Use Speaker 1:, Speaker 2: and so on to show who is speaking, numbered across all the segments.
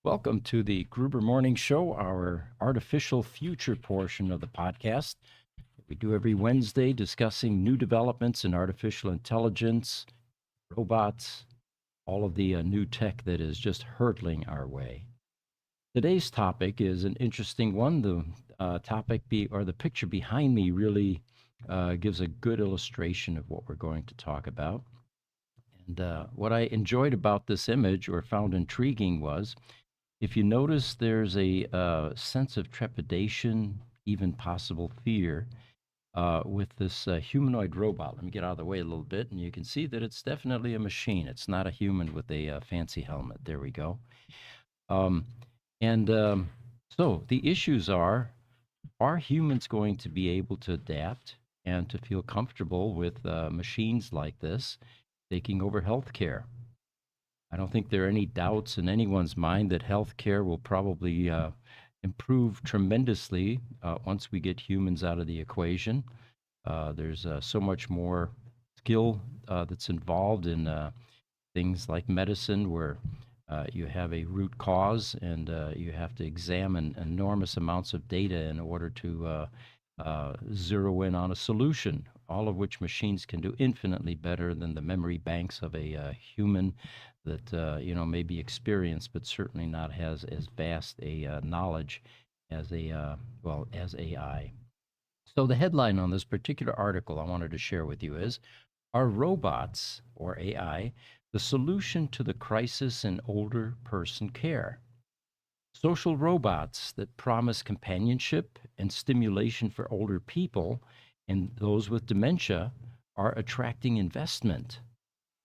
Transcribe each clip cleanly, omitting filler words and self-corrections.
Speaker 1: Welcome to the Gruber Morning Show, our artificial future portion of the podcast. We do every Wednesday discussing new developments in artificial intelligence, robots, all of the new tech that is just hurtling our way. Today's topic is an interesting one. The or the picture behind me really gives a good illustration of what we're going to talk about. And what I enjoyed about this image or found intriguing was if you notice, there's a sense of trepidation, even possible fear, with this humanoid robot. Let me get out of the way a little bit, and you can see that it's definitely a machine. It's not a human with a fancy helmet. There we go. Um, and so the issues are humans going to be able to adapt and to feel comfortable with machines like this taking over healthcare? I don't think there are any doubts in anyone's mind that healthcare will probably improve tremendously once we get humans out of the equation. There's so much more skill that's involved in things like medicine, where you have a root cause and you have to examine enormous amounts of data in order to zero in on a solution, all of which machines can do infinitely better than the memory banks of a human that may be experienced, but certainly not has as vast a knowledge as as AI. So the headline on this particular article I wanted to share with you is: Are robots or AI the solution to the crisis in older person care? Social robots that promise companionship and stimulation for older people and those with dementia are attracting investment,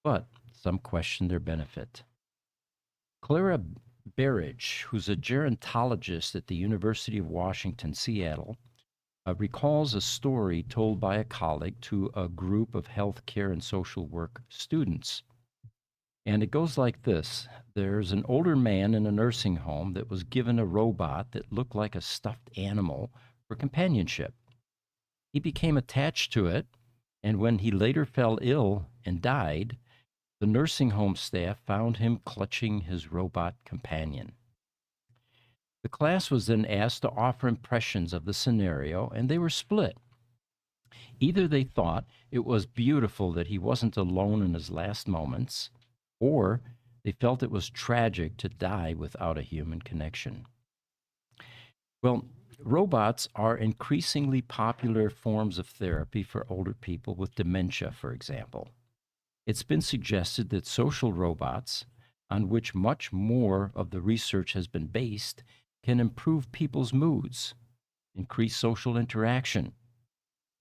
Speaker 1: but some question their benefit. Clara Berridge, who's a gerontologist at the University of Washington, Seattle, recalls a story told by a colleague to a group of healthcare and social work students. And it goes like this: there's an older man in a nursing home that was given a robot that looked like a stuffed animal for companionship. He became attached to it, and when he later fell ill and died, the nursing home staff found him clutching his robot companion. The class was then asked to offer impressions of the scenario, and they were split. Either they thought it was beautiful that he wasn't alone in his last moments, or they felt it was tragic to die without a human connection. Well, robots are increasingly popular forms of therapy for older people with dementia, for example. It's been suggested that social robots, on which much more of the research has been based, can improve people's moods, increase social interaction,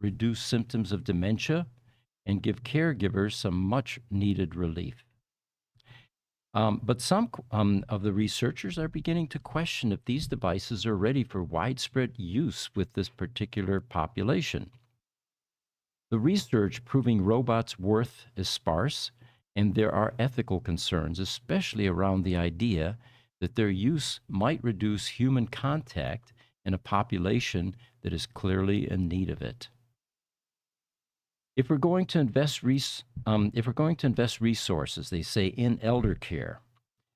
Speaker 1: reduce symptoms of dementia, and give caregivers some much needed relief. But some of the researchers are beginning to question if these devices are ready for widespread use with this particular population. The research proving robots' worth is sparse, and there are ethical concerns, especially around the idea that their use might reduce human contact in a population that is clearly in need of it. If we're going to invest resources, they say, in elder care,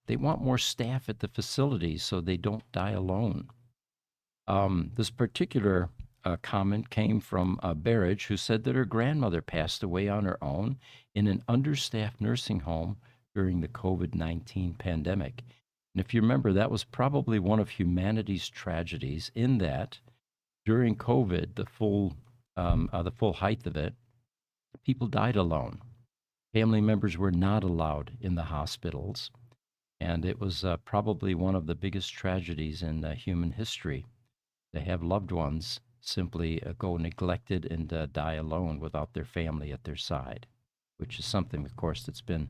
Speaker 1: they want more staff at the facilities so they don't die alone. This particular comment came from Berridge, who said that her grandmother passed away on her own in an understaffed nursing home during the COVID-19 pandemic. And if you remember, that was probably one of humanity's tragedies, in that during COVID, the full height of it, people died alone. Family members were not allowed in the hospitals. And it was probably one of the biggest tragedies in human history to have loved ones simply go neglected and die alone without their family at their side, which is something, of course, that's been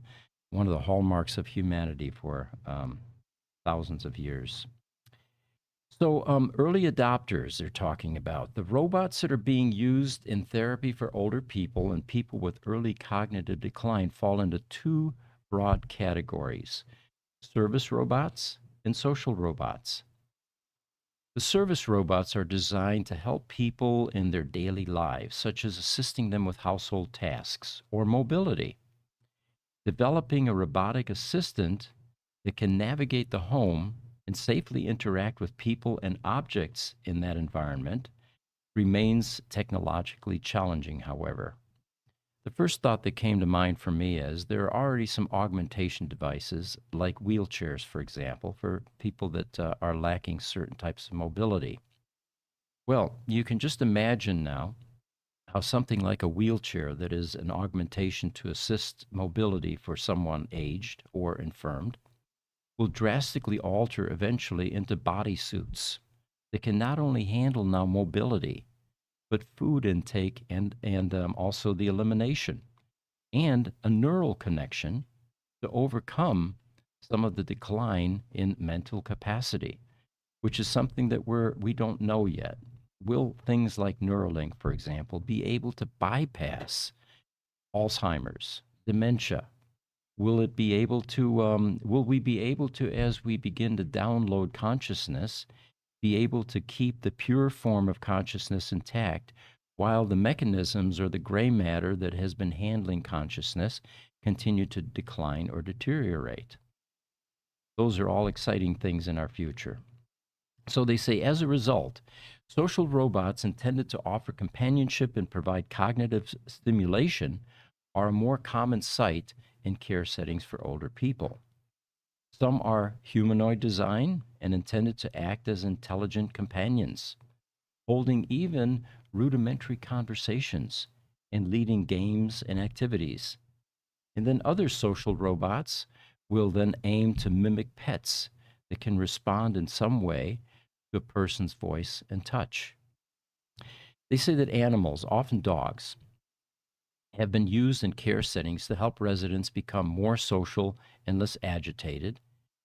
Speaker 1: one of the hallmarks of humanity for thousands of years. So, early adopters, they're talking about the robots that are being used in therapy for older people and people with early cognitive decline fall into two broad categories: service robots and social robots. The service robots are designed to help people in their daily lives, such as assisting them with household tasks or mobility. Developing a robotic assistant that can navigate the home and safely interact with people and objects in that environment remains technologically challenging, however. The first thought that came to mind for me is there are already some augmentation devices, like wheelchairs, for example, for people that are lacking certain types of mobility. Well, you can just imagine now how something like a wheelchair that is an augmentation to assist mobility for someone aged or infirmed will drastically alter eventually into bodysuits that can not only handle now mobility, but food intake and also the elimination and a neural connection to overcome some of the decline in mental capacity, which is something that we don't know yet. Will things like Neuralink, for example, be able to bypass Alzheimer's, dementia? Will it be able to? Will we be able to, as we begin to download consciousness, be able to keep the pure form of consciousness intact while the mechanisms or the gray matter that has been handling consciousness continue to decline or deteriorate? Those are all exciting things in our future. So they say, as a result, social robots intended to offer companionship and provide cognitive stimulation are a more common sight in care settings for older people. Some are humanoid design and intended to act as intelligent companions, holding even rudimentary conversations and leading games and activities. And then other social robots will then aim to mimic pets that can respond in some way to a person's voice and touch. They say that animals, often dogs, have been used in care settings to help residents become more social and less agitated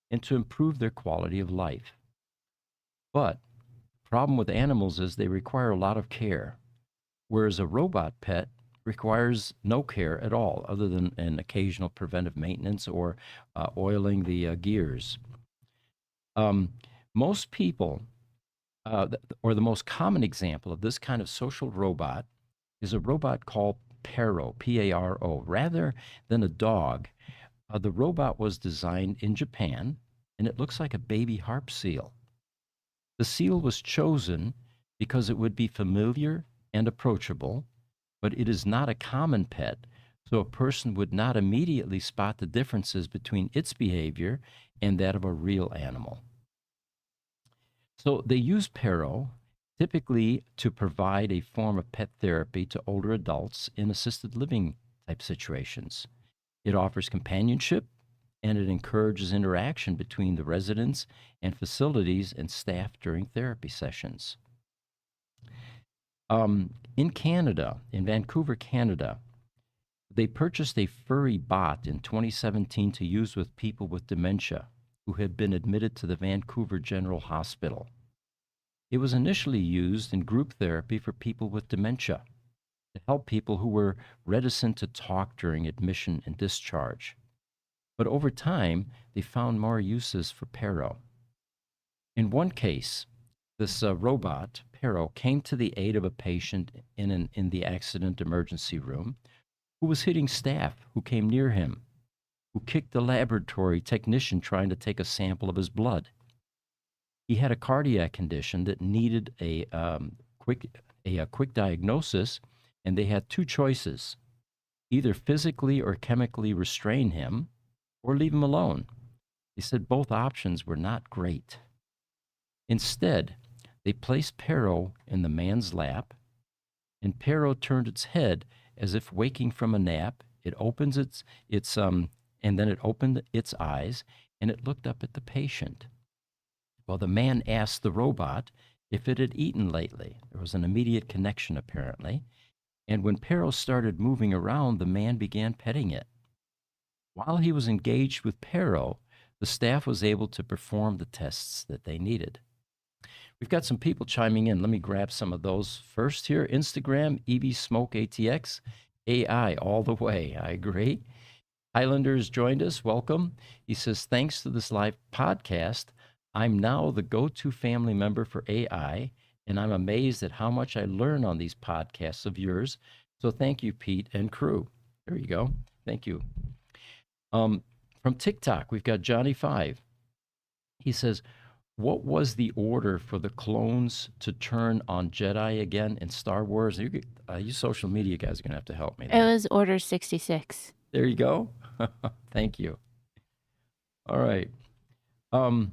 Speaker 1: and to improve their quality of life. But the problem with animals is they require a lot of care, whereas a robot pet requires no care at all other than an occasional preventive maintenance or oiling the gears. Um, most people, or the most common example of this kind of social robot is a robot called Paro, P-A-R-O. Rather than a dog, the robot was designed in Japan, and it looks like a baby harp seal. The seal was chosen because it would be familiar and approachable, but it is not a common pet, so a person would not immediately spot the differences between its behavior and that of a real animal. So they use Paro typically to provide a form of pet therapy to older adults in assisted living type situations. It offers companionship and it encourages interaction between the residents and facilities and staff during therapy sessions. In Canada, in Vancouver, Canada, they purchased a furry bot in 2017 to use with people with dementia who had been admitted to the Vancouver General Hospital. It was initially used in group therapy for people with dementia to help people who were reticent to talk during admission and discharge. But over time, they found more uses for Paro. In one case, this robot, Paro, came to the aid of a patient in the accident emergency room who was hitting staff who came near him, who kicked the laboratory technician trying to take a sample of his blood. He had a cardiac condition that needed a quick diagnosis, and they had two choices: either physically or chemically restrain him or leave him alone. They said both options were not great. Instead, they placed Paro in the man's lap, and Paro turned its head as if waking from a nap. It opens and then it opened its eyes, and it looked up at the patient. Well, the man asked the robot if it had eaten lately. There was an immediate connection, apparently. And when Paro started moving around, the man began petting it. While he was engaged with Paro, the staff was able to perform the tests that they needed. We've got some people chiming in. Let me grab some of those first here. Instagram, EV Smoke ATX, AI all the way. I agree. Highlander's joined us. Welcome. He says, thanks to this live podcast, I'm now the go-to family member for AI, and I'm amazed at how much I learn on these podcasts of yours. So thank you, Pete and crew. There you go. Thank you. From TikTok, we've got Johnny5. He says, What was the order for the clones to turn on Jedi again in Star Wars? You social media guys are going to have to help me
Speaker 2: It
Speaker 1: there.
Speaker 2: was Order 66.
Speaker 1: There you go. Thank you. All right. Um,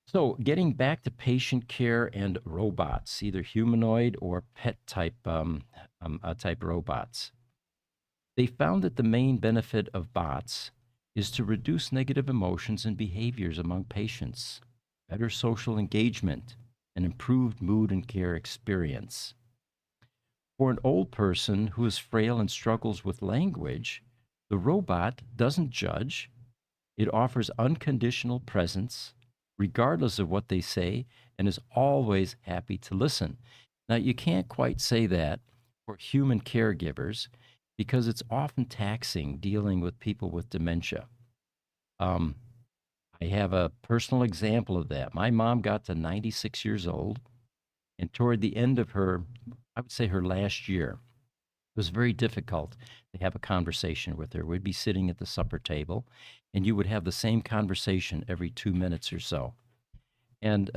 Speaker 1: so, getting back to patient care and robots, either humanoid or pet type robots, they found that the main benefit of bots is to reduce negative emotions and behaviors among patients, better social engagement, and improved mood and care experience. For an old person who is frail and struggles with language, the robot doesn't judge. It offers unconditional presence, regardless of what they say, and is always happy to listen. Now, you can't quite say that for human caregivers because it's often taxing dealing with people with dementia. Um, I have a personal example of that. My mom got to 96 years old, and toward the end of her, I would say her last year, it was very difficult to have a conversation with her. We'd be sitting at the supper table, and you would have the same conversation every 2 minutes or so. And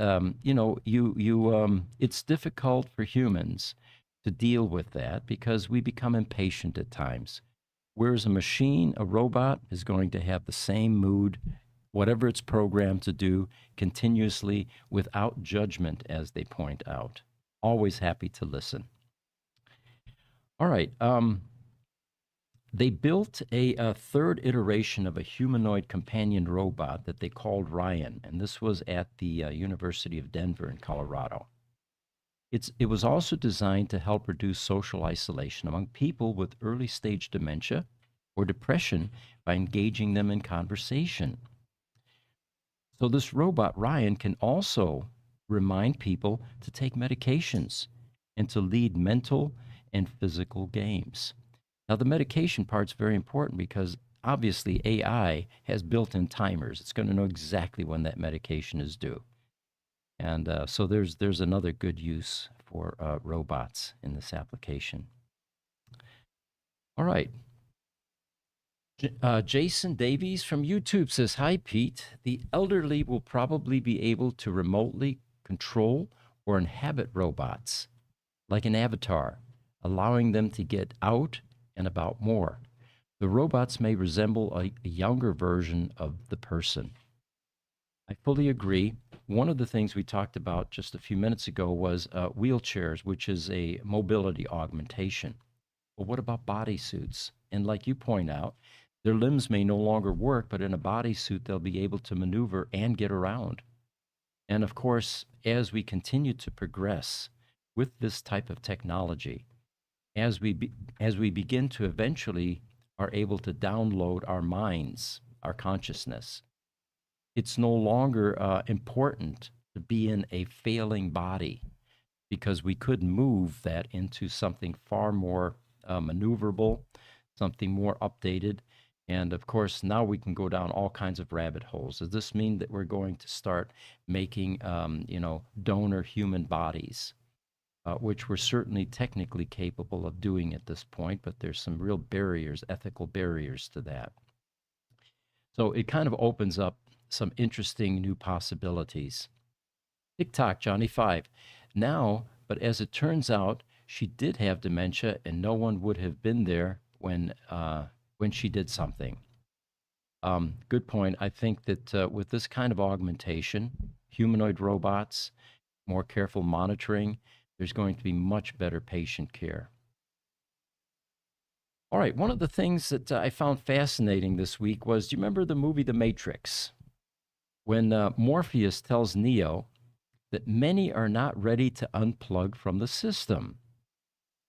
Speaker 1: it's difficult for humans to deal with that because we become impatient at times. Whereas a machine, a robot, is going to have the same mood, whatever it's programmed to do, continuously without judgment, as they point out. Always happy to listen. All right. They built a third iteration of a humanoid companion robot that they called Ryan, and this was at the University of Denver in Colorado. It was also designed to help reduce social isolation among people with early stage dementia or depression by engaging them in conversation. So, this robot, Ryan, can also remind people to take medications and to lead mental and physical games. Now, the medication part's very important because obviously AI has built in timers. It's going to know exactly when that medication is due. And so there's another good use for robots in this application. All right. Jason Davies from YouTube says, "Hi, Pete. The elderly will probably be able to remotely control or inhabit robots like an avatar, allowing them to get out and about more. The robots may resemble a younger version of the person." I fully agree. One of the things we talked about just a few minutes ago was wheelchairs, which is a mobility augmentation. Well, what about bodysuits? And like you point out, their limbs may no longer work, but in a bodysuit, they'll be able to maneuver and get around. And of course, as we continue to progress with this type of technology, as we begin to eventually are able to download our minds, our consciousness, it's no longer important to be in a failing body because we could move that into something far more maneuverable, something more updated. And of course, now we can go down all kinds of rabbit holes. Does this mean that we're going to start making, donor human bodies, which we're certainly technically capable of doing at this point, but there's some real barriers, ethical barriers to that. So it kind of opens up some interesting new possibilities. TikTok, Johnny Five. Now, but as it turns out, she did have dementia, and no one would have been there when she did something. Good point. I think that with this kind of augmentation, humanoid robots, more careful monitoring, there's going to be much better patient care. All right, one of the things that I found fascinating this week was, do you remember the movie The Matrix? When Morpheus tells Neo that many are not ready to unplug from the system.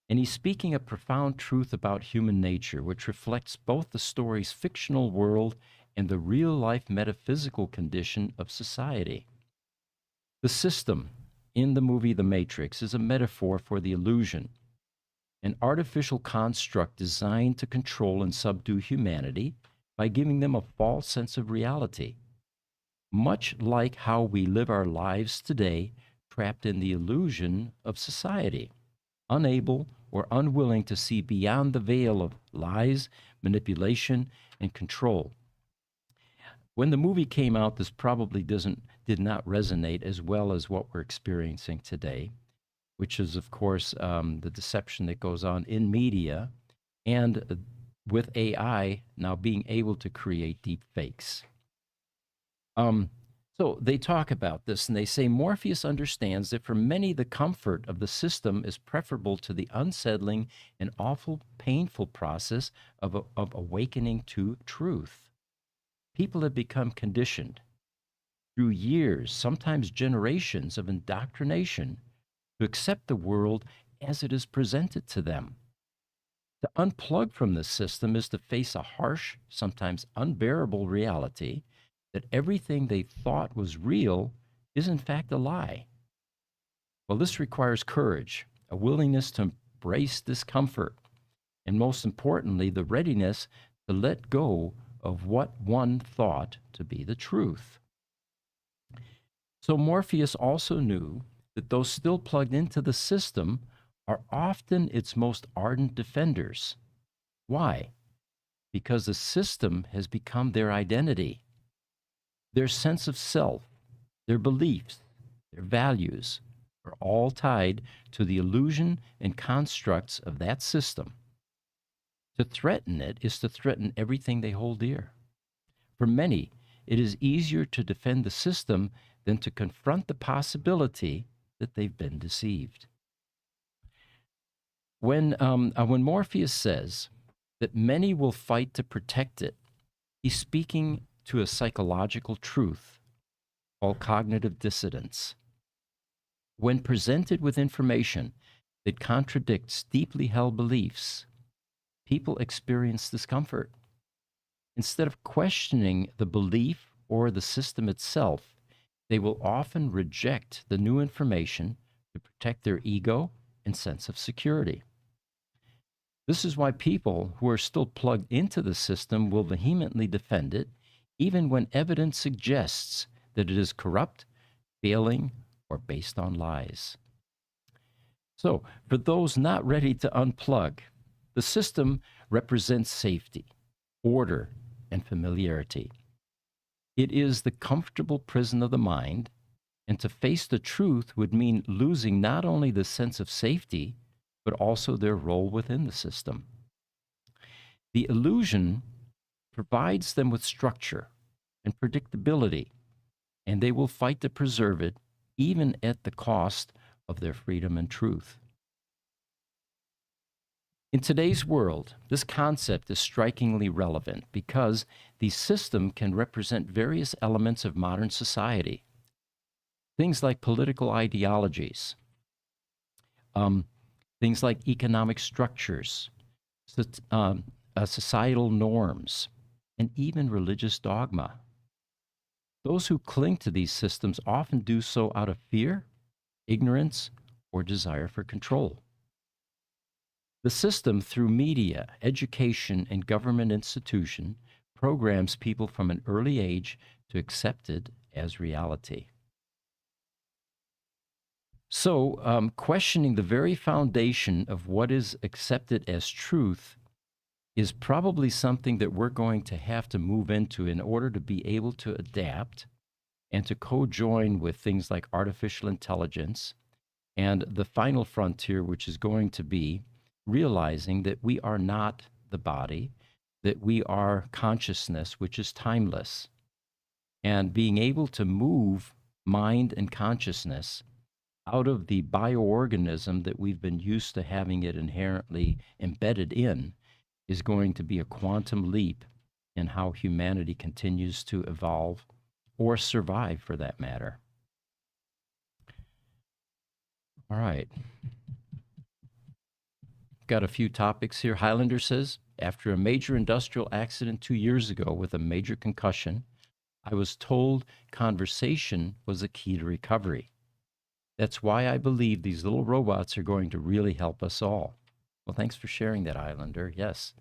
Speaker 1: And he's speaking a profound truth about human nature, which reflects both the story's fictional world and the real life metaphysical condition of society. The system in the movie The Matrix is a metaphor for the illusion, an artificial construct designed to control and subdue humanity by giving them a false sense of reality. Much like how we live our lives today, trapped in the illusion of society, unable or unwilling to see beyond the veil of lies, manipulation, and control. When the movie came out, this probably did not resonate as well as what we're experiencing today, which is, of course, the deception that goes on in media and with AI now being able to create deep fakes. Um, so they talk about this and they say Morpheus understands that for many, the comfort of the system is preferable to the unsettling and awful, painful process of awakening to truth. People have become conditioned through years, sometimes generations of indoctrination to accept the world as it is presented to them. To unplug from the system is to face a harsh, sometimes unbearable reality that everything they thought was real is in fact a lie. Well, this requires courage, a willingness to embrace discomfort, and most importantly, the readiness to let go of what one thought to be the truth. So Morpheus also knew that those still plugged into the system are often its most ardent defenders. Why? Because the system has become their identity, their sense of self, their beliefs, their values are all tied to the illusion and constructs of that system. To threaten it is to threaten everything they hold dear. For many, it is easier to defend the system than to confront the possibility that they've been deceived. When Morpheus says that many will fight to protect it, he's speaking to a psychological truth called cognitive dissonance. When presented with information that contradicts deeply held beliefs, people experience discomfort. Instead of questioning the belief or the system itself, they will often reject the new information to protect their ego and sense of security. This is why people who are still plugged into the system will vehemently defend it, even when evidence suggests that it is corrupt, failing, or based on lies. So, for those not ready to unplug, the system represents safety, order, and familiarity. It is the comfortable prison of the mind, and to face the truth would mean losing not only the sense of safety, but also their role within the system. The illusion provides them with structure and predictability, and they will fight to preserve it, even at the cost of their freedom and truth. In today's world, this concept is strikingly relevant because the system can represent various elements of modern society. Things like political ideologies, um, things like economic structures, societal norms, and even religious dogma. Those who cling to these systems often do so out of fear, ignorance, or desire for control. The system, through media, education, and government institution, programs people from an early age to accept it as reality. So, questioning the very foundation of what is accepted as truth is probably something that we're going to have to move into in order to be able to adapt and to co-join with things like artificial intelligence and the final frontier, which is going to be realizing that we are not the body, that we are consciousness, which is timeless, and being able to move mind and consciousness out of the bioorganism that we've been used to having it inherently embedded in is going to be a quantum leap in how humanity continues to evolve or survive for that matter. All right. Got a few topics here. Highlander says, after a major industrial accident 2 years ago with a major concussion, I was told conversation was a key to recovery. That's why I believe these little robots are going to really help us all. Well, thanks for sharing that, Highlander. Yes.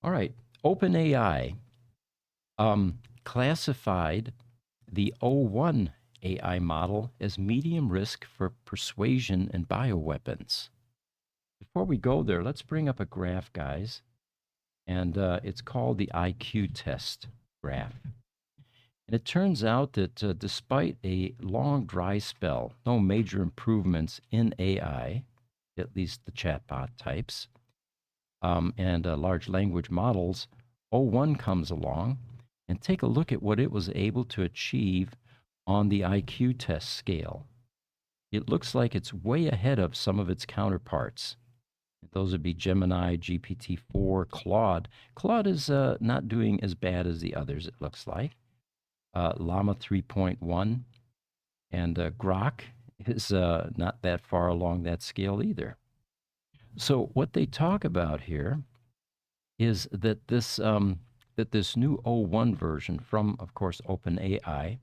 Speaker 1: All right. OpenAI classified the O1 AI model as medium risk for persuasion and bioweapons. Before we go there, let's bring up a graph, guys. And it's called the IQ test graph. And it turns out that despite a long dry spell, no major improvements in AI, at least the chatbot types, and large language models, O1 comes along and take a look at what it was able to achieve on the IQ test scale. It looks like it's way ahead of some of its counterparts. Those would be Gemini, GPT-4, Claude. Claude is not doing as bad as the others, it looks like. Llama 3.1 and Grok is not that far along that scale either. So what they talk about here is that this new O1 version from, of course, OpenAI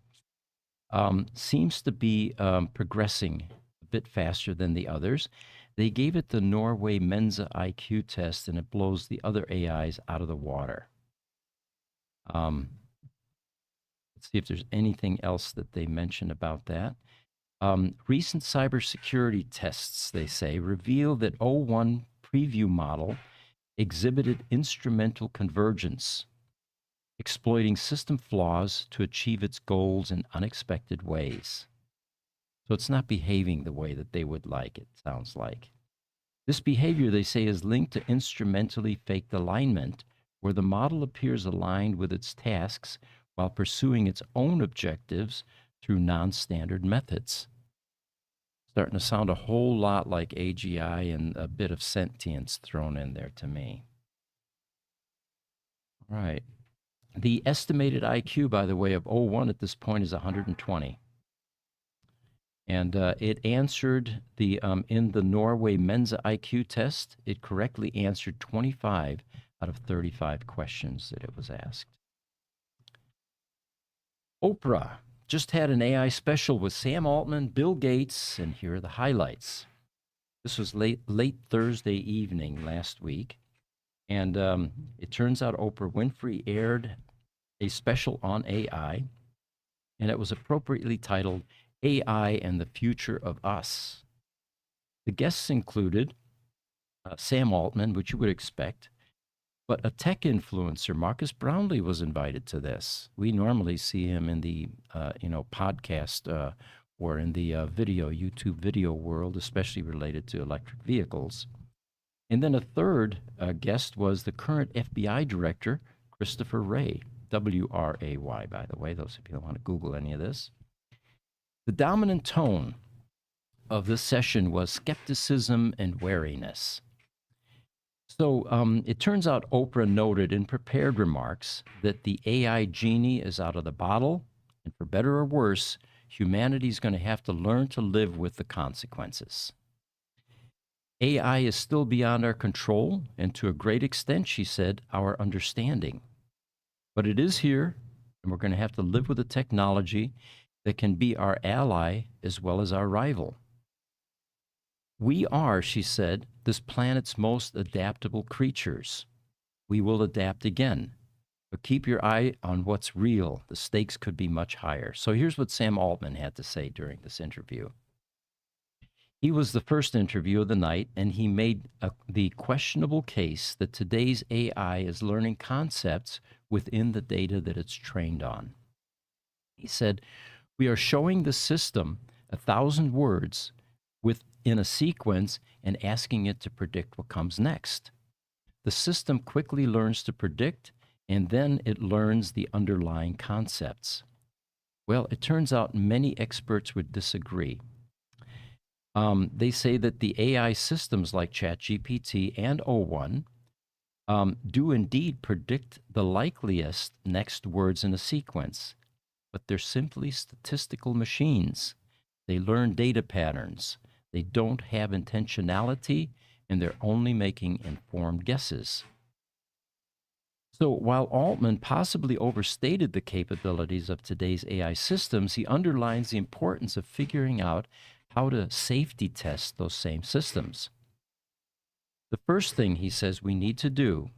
Speaker 1: seems to be progressing a bit faster than the others. They gave it the Norway Mensa IQ test, and it blows the other AIs out of the water. Let's see if there's anything else that they mention about that. Recent cybersecurity tests, they say, reveal that O1 preview model exhibited instrumental convergence, exploiting system flaws to achieve its goals in unexpected ways. So it's not behaving the way that they would like, it sounds like. This behavior, they say, is linked to instrumentally faked alignment, where the model appears aligned with its tasks while pursuing its own objectives through non-standard methods. Starting to sound a whole lot like AGI and a bit of sentience thrown in there to me. All right. The estimated IQ, by the way, of O1 at this point is 120. And it answered in the Norway Mensa IQ test, it correctly answered 25 out of 35 questions that it was asked. Oprah just had an AI special with Sam Altman, Bill Gates, and here are the highlights. This was late Thursday evening last week, and it turns out Oprah Winfrey aired a special on AI, and it was appropriately titled AI and the Future of Us. The guests included Sam Altman, which you would expect, but a tech influencer, Marcus Brownlee, was invited to this. We normally see him in the podcast or in the YouTube video world, especially related to electric vehicles. And then a third guest was the current FBI director, Christopher Wray, W-R-A-Y, by the way, those of you that want to Google any of this. The dominant tone of this session was skepticism and wariness. So it turns out Oprah noted in prepared remarks that the AI genie is out of the bottle, and for better or worse, humanity is going to have to learn to live with the consequences. AI is still beyond our control, and to a great extent, she said, our understanding. But it is here, and we're going to have to live with a technology that can be our ally as well as our rival. We are, she said, this planet's most adaptable creatures. We will adapt again. But keep your eye on what's real. The stakes could be much higher. So here's what Sam Altman had to say during this interview. He was the first interview of the night, and he made the questionable case that today's AI is learning concepts within the data that it's trained on. He said, we are showing the system 1,000 words within a sequence and asking it to predict what comes next. The system quickly learns to predict, and then it learns the underlying concepts. Well, it turns out many experts would disagree. They say that the AI systems like ChatGPT and O1 do indeed predict the likeliest next words in a sequence, but they're simply statistical machines. They learn data patterns. They don't have intentionality, and they're only making informed guesses. So while Altman possibly overstated the capabilities of today's AI systems, he underlines the importance of figuring out how to safety test those same systems. The first thing he says we need to do,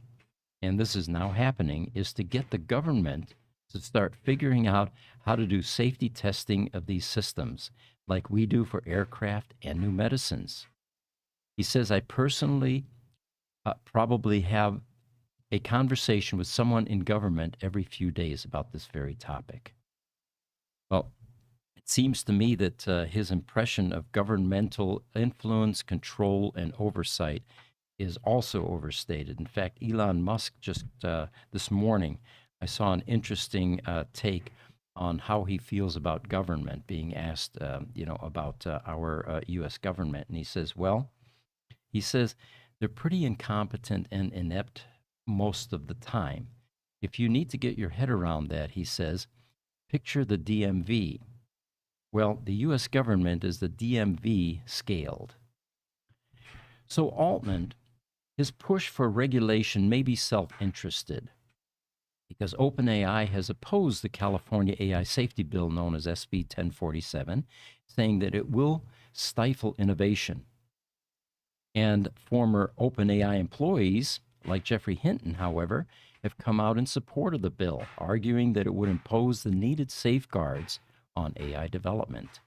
Speaker 1: and this is now happening, is to get the government to start figuring out how to do safety testing of these systems, like we do for aircraft and new medicines. He says, I personally probably have a conversation with someone in government every few days about this very topic. Well, it seems to me that his impression of governmental influence, control, and oversight is also overstated. In fact, Elon Musk just this morning, I saw an interesting take on how he feels about government, being asked, about our U.S. government, and he says, "Well, he says they're pretty incompetent and inept most of the time. If you need to get your head around that," he says, "picture the DMV. Well, the U.S. government is the DMV scaled." So Altman, his push for regulation may be self interested because OpenAI has opposed the California AI safety bill known as SB 1047, saying that it will stifle innovation. And former OpenAI employees, like Jeffrey Hinton, however, have come out in support of the bill, arguing that it would impose the needed safeguards on AI development.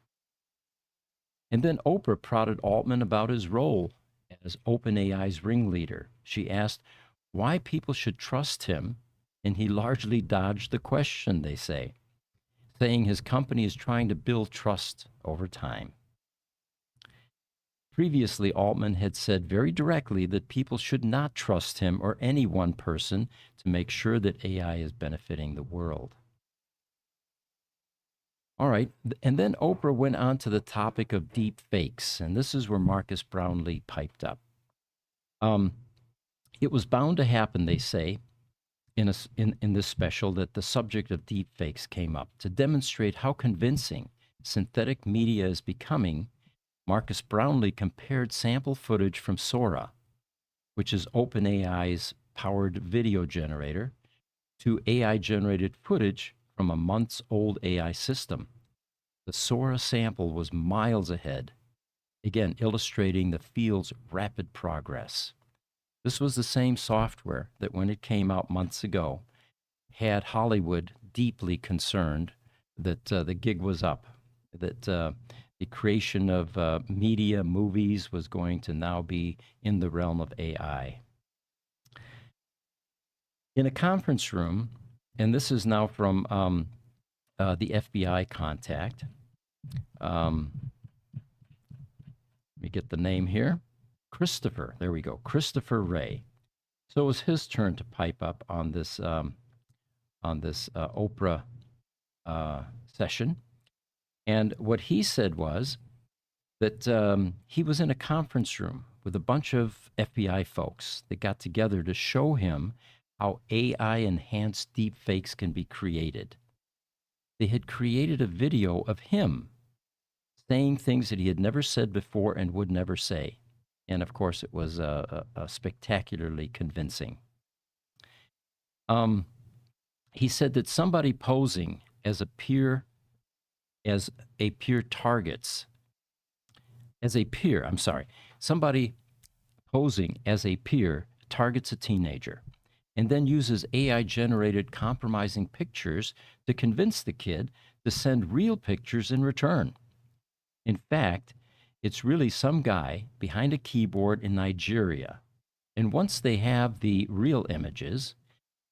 Speaker 1: And then Oprah prodded Altman about his role as OpenAI's ringleader. She asked why people should trust him, and he largely dodged the question, they say, saying his company is trying to build trust over time. Previously, Altman had said very directly that people should not trust him or any one person to make sure that AI is benefiting the world. All right. And then Oprah went on to the topic of deep fakes. And this is where Marcus Brownlee piped up. It was bound to happen, they say, in this special, that the subject of deep fakes came up. To demonstrate how convincing synthetic media is becoming, Marcus Brownlee compared sample footage from Sora, which is OpenAI's powered video generator, to AI-generated footage from a months-old AI system. The Sora sample was miles ahead, again illustrating the field's rapid progress. This was the same software that, when it came out months ago, had Hollywood deeply concerned that the gig was up, that the creation of media, movies, was going to now be in the realm of AI. In a conference room, and this is now from the FBI contact. Let me get the name here. Christopher, there we go, Christopher Wray. So it was his turn to pipe up on this Oprah session. And what he said was that he was in a conference room with a bunch of FBI folks that got together to show him how AI-enhanced deepfakes can be created. They had created a video of him saying things that he had never said before and would never say. And of course, it was spectacularly convincing. He said that somebody posing as a peer targets, somebody posing as a peer targets a teenager and then uses AI-generated compromising pictures to convince the kid to send real pictures in return. In fact, it's really some guy behind a keyboard in Nigeria. And once they have the real images,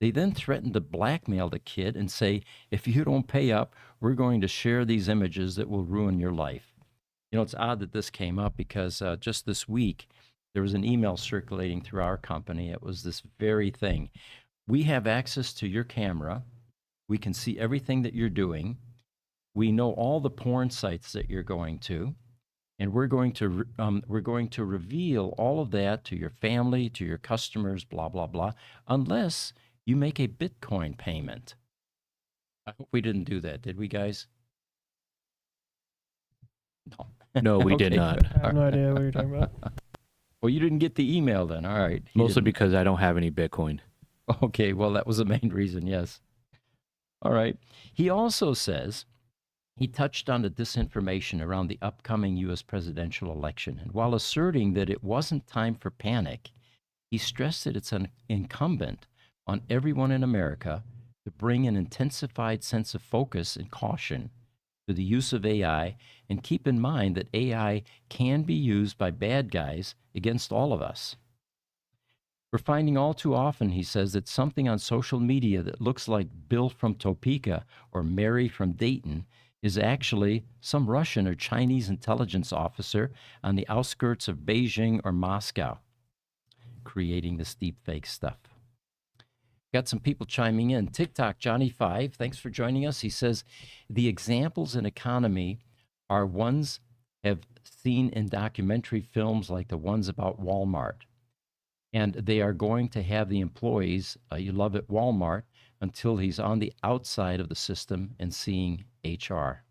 Speaker 1: they then threaten to blackmail the kid and say, if you don't pay up, we're going to share these images that will ruin your life. You know, it's odd that this came up because just this week, there was an email circulating through our company. It was this very thing. We have access to your camera. We can see everything that you're doing. We know all the porn sites that you're going to. And we're going to reveal all of that to your family, to your customers, blah, blah, blah, unless you make a Bitcoin payment. I hope we didn't do that, did we, guys?
Speaker 2: No. No, we did not.
Speaker 3: I have no idea what you're talking about.
Speaker 1: Well, you didn't get the email then. All right.
Speaker 2: Mostly because I don't have any Bitcoin.
Speaker 1: Okay, well, that was the main reason, yes. All right. He also says he touched on the disinformation around the upcoming U.S. presidential election. And while asserting that it wasn't time for panic, he stressed that it's incumbent on everyone in America to bring an intensified sense of focus and caution to the use of AI, and keep in mind that AI can be used by bad guys against all of us. We're finding all too often, he says, that something on social media that looks like Bill from Topeka or Mary from Dayton is actually some Russian or Chinese intelligence officer on the outskirts of Beijing or Moscow creating this deep fake stuff. Got some people chiming in. TikTok, Johnny5, thanks for joining us. He says, the examples in economy are ones have seen in documentary films like the ones about Walmart. And they are going to have the employees, you love it, Walmart, until he's on the outside of the system and seeing HR.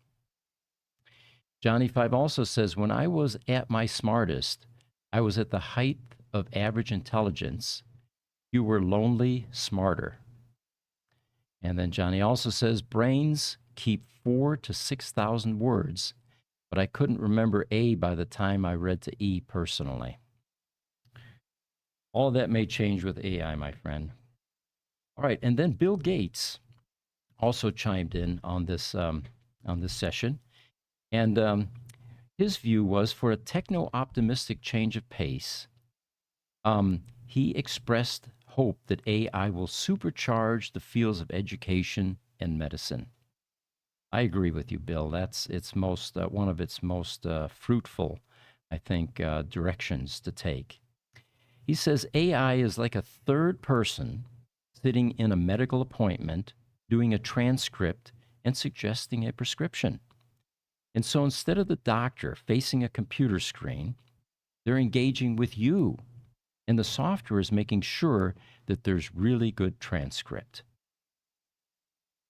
Speaker 1: Johnny5 also says, when I was at my smartest, I was at the height of average intelligence. You were lonely, smarter. And then Johnny also says, brains keep 4,000 to 6,000 words, but I couldn't remember A by the time I read to E personally. All of that may change with AI, my friend. All right, and then Bill Gates also chimed in on this session, and his view was for a techno-optimistic change of pace. He expressed hope that AI will supercharge the fields of education and medicine. I agree with you, Bill. It's most one of its most fruitful, I think, directions to take. He says AI is like a third person sitting in a medical appointment, doing a transcript, and suggesting a prescription. And so instead of the doctor facing a computer screen, they're engaging with you. And the software is making sure that there's really good transcript.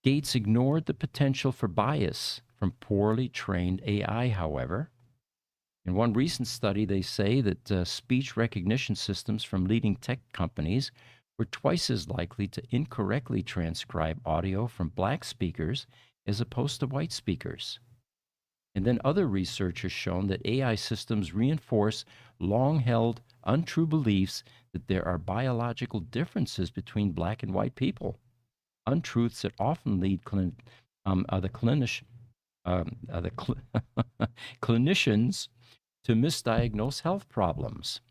Speaker 1: Gates ignored the potential for bias from poorly trained AI, however. In one recent study, they say that speech recognition systems from leading tech companies were twice as likely to incorrectly transcribe audio from black speakers as opposed to white speakers. And then other research has shown that AI systems reinforce long-held untrue beliefs that there are biological differences between black and white people, untruths that often lead clinicians to misdiagnose health problems.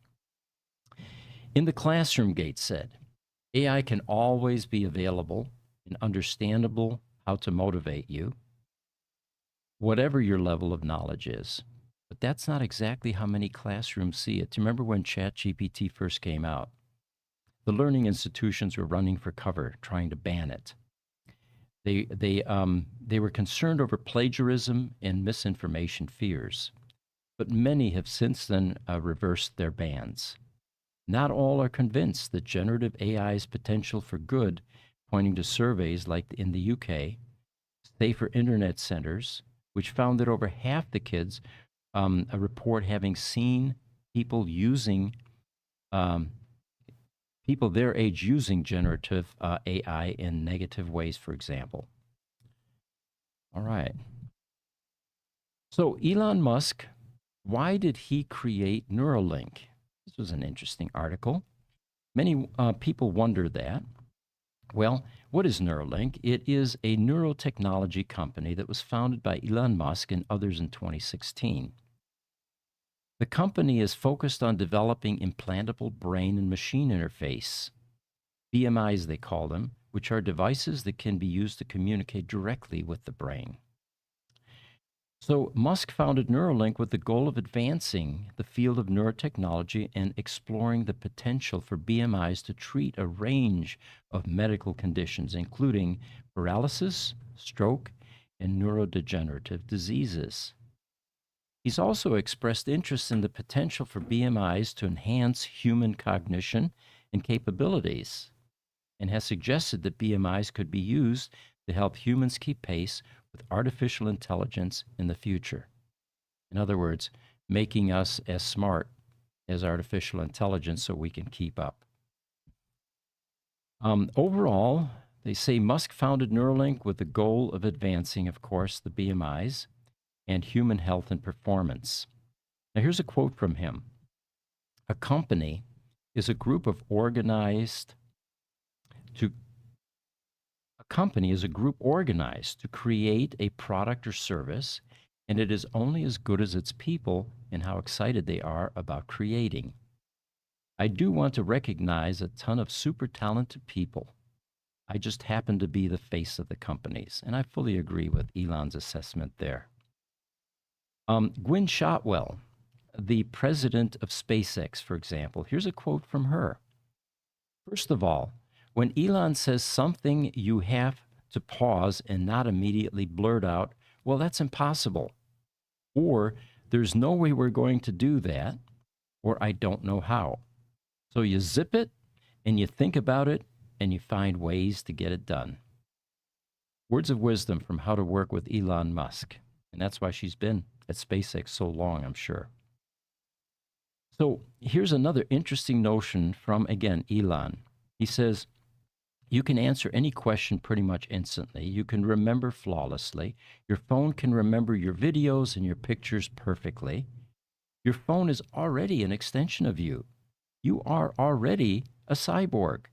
Speaker 1: In the classroom, Gates said, AI can always be available and understandable how to motivate you, whatever your level of knowledge is. But that's not exactly how many classrooms see it. Do you remember when ChatGPT first came out? The learning institutions were running for cover, trying to ban it. They were concerned over plagiarism and misinformation fears, but many have since then reversed their bans. Not all are convinced that generative AI's potential for good, pointing to surveys like in the UK, Safer Internet Centers, which found that over half the kids report having seen people using, people their age using generative AI in negative ways, for example. All right. So Elon Musk, why did he create Neuralink? This was an interesting article. Many people wonder that. Well, what is Neuralink? It is a neurotechnology company that was founded by Elon Musk and others in 2016. The company is focused on developing implantable brain and machine interface, BMIs they call them, which are devices that can be used to communicate directly with the brain. So Musk founded Neuralink with the goal of advancing the field of neurotechnology and exploring the potential for BMIs to treat a range of medical conditions, including paralysis, stroke, and neurodegenerative diseases. He's also expressed interest in the potential for BMIs to enhance human cognition and capabilities, and has suggested that BMIs could be used to help humans keep pace with artificial intelligence in the future. In other words, making us as smart as artificial intelligence so we can keep up. Overall, they say Musk founded Neuralink with the goal of advancing, of course, the BMIs and human health and performance. Now, here's a quote from him. A company is a group organized to create a product or service, and it is only as good as its people and how excited they are about creating. I do want to recognize a ton of super talented people. I just happen to be the face of the companies. And I fully agree with Elon's assessment there. Gwynne Shotwell, the president of SpaceX, for example, here's a quote from her. First of all, when Elon says something, you have to pause and not immediately blurt out, well, that's impossible. Or there's no way we're going to do that, or I don't know how. So you zip it and you think about it and you find ways to get it done. Words of wisdom from How to Work with Elon Musk. And that's why she's been at SpaceX so long, I'm sure. So here's another interesting notion from, again, Elon. He says, you can answer any question pretty much instantly. You can remember flawlessly. Your phone can remember your videos and your pictures perfectly. Your phone is already an extension of you. You are already a cyborg.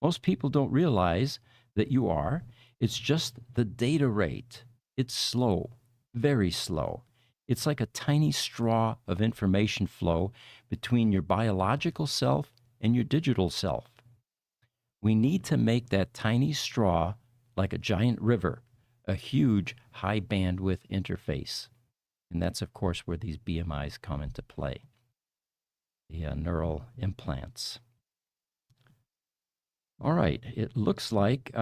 Speaker 1: Most people don't realize that you are. It's just the data rate. It's slow, very slow. It's like a tiny straw of information flow between your biological self and your digital self. We need to make that tiny straw like a giant river, a huge high bandwidth interface. And that's, of course, where these BMIs come into play, the neural implants. All right, it looks like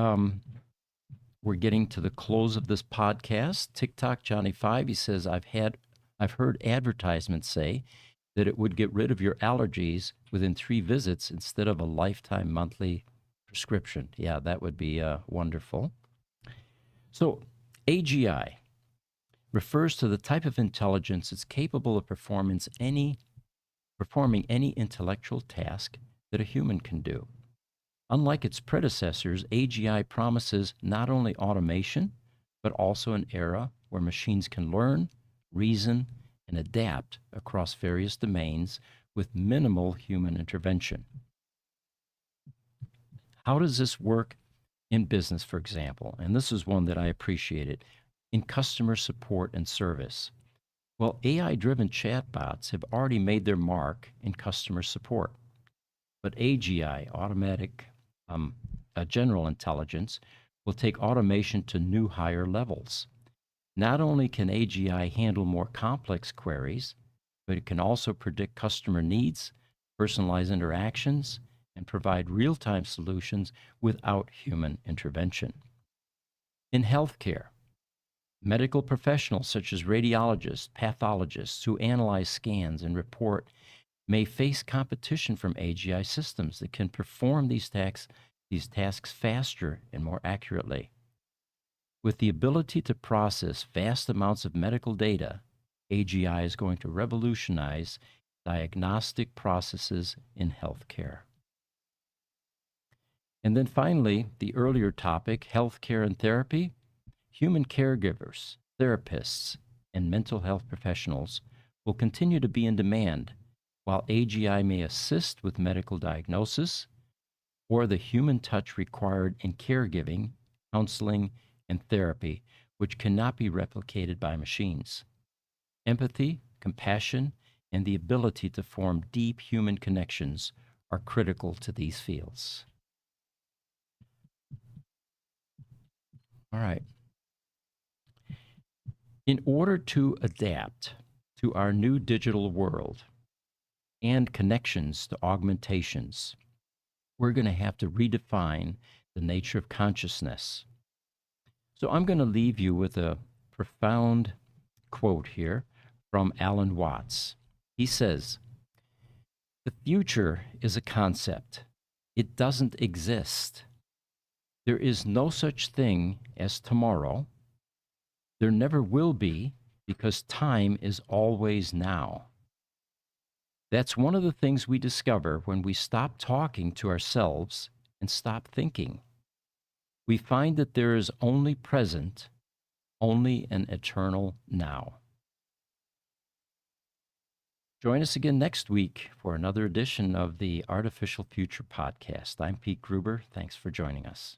Speaker 1: we're getting to the close of this podcast. TikTok Johnny 5, he says, I've heard advertisements say that it would get rid of your allergies within 3 visits instead of a lifetime monthly prescription. Yeah, that would be wonderful. So AGI refers to the type of intelligence that's capable of performing any intellectual task that a human can do. Unlike its predecessors, AGI promises not only automation, but also an era where machines can learn, reason, and adapt across various domains with minimal human intervention. How does this work in business, for example? And this is one that I appreciated, in customer support and service. Well, AI-driven chatbots have already made their mark in customer support. But AGI, general intelligence, will take automation to new higher levels. Not only can AGI handle more complex queries, but it can also predict customer needs, personalize interactions, and provide real-time solutions without human intervention. In healthcare, medical professionals such as radiologists, pathologists who analyze scans and report may face competition from AGI systems that can perform these tasks faster and more accurately. With the ability to process vast amounts of medical data, AGI is going to revolutionize diagnostic processes in healthcare. And then finally, the earlier topic, healthcare and therapy. Human caregivers, therapists, and mental health professionals will continue to be in demand, while AGI may assist with medical diagnosis or the human touch required in caregiving, counseling, and therapy, which cannot be replicated by machines. Empathy, compassion, and the ability to form deep human connections are critical to these fields. All right. In order to adapt to our new digital world and connections to augmentations, we're going to have to redefine the nature of consciousness. So I'm going to leave you with a profound quote here from Alan Watts. He says, "The future is a concept. It doesn't exist. There is no such thing as tomorrow. There never will be, because time is always now." That's one of the things we discover when we stop talking to ourselves and stop thinking. We find that there is only present, only an eternal now. Join us again next week for another edition of the Artificial Future Podcast. I'm Pete Gruber. Thanks for joining us.